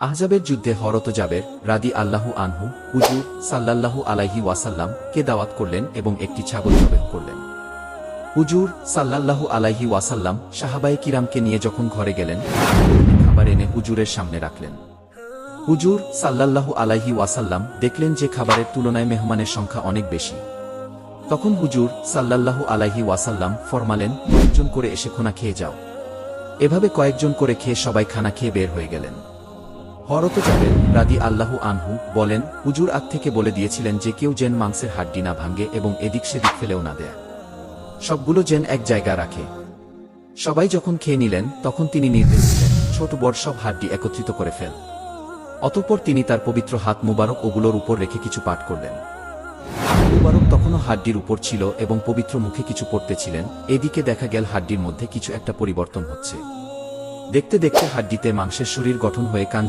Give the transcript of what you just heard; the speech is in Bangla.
আহজাবের যুদ্ধে হরত জাবের রাদি আল্লাহু আনহু হুজুর সাল্লাল্লাহু আলাইহি ওয়াসাল্লাম কে দাওয়াত করলেন এবং একটি ছাগল জবাহ করলেন। হুজুর সাল্লাল্লাহু আলাইহি ওয়াসাল্লাম সাহাবায়ে কিরামকে নিয়ে যখন ঘরে গেলেন, খাবার এনে হুজুরের সামনে রাখলেন। হুজুর সাল্লাল্লাহু আলাইহি ওয়াসাল্লাম দেখলেন যে খাবারের তুলনায় মেহমানের সংখ্যা অনেক বেশি। তখন হুজুর সাল্লাল্লাহু আলাইহি ওয়াসাল্লাম ফরমালেন, কয়েকজন করে এসে খানা খেয়ে যাও। এভাবে কয়েকজন করে খেয়ে সবাই খানা খেয়ে বের হয়ে গেলেন। হরত জাবের রাদি আল্লাহু আনহু বলেন, হুজুর আগ থেকে বলে দিয়েছিলেন যে কেউ যেন মাংসের হাড্ডি না ভাঙে এবং এদিক সেদিক ফেলেও না দেয়, সবগুলো যেন এক জায়গা রাখে। সবাই যখন খেয়ে নিলেন তখন তিনি নির্দেশ দিলেন, ছোট বড় সব হাড্ডি একত্রিত করে ফেল। অতঃপর তিনি তার পবিত্র হাত মুবারক ওগুলোর উপর রেখে কিছু পাঠ করলেন। মুবারক তখনও হাড্ডির উপর ছিল এবং পবিত্র মুখে কিছু পড়তেছিলেন। এদিকে দেখা গেল হাড্ডির মধ্যে কিছু একটা পরিবর্তন হচ্ছে। দেখতে দেখতে হাড্ডিতে মাংসের শরীর গঠন হয়ে কান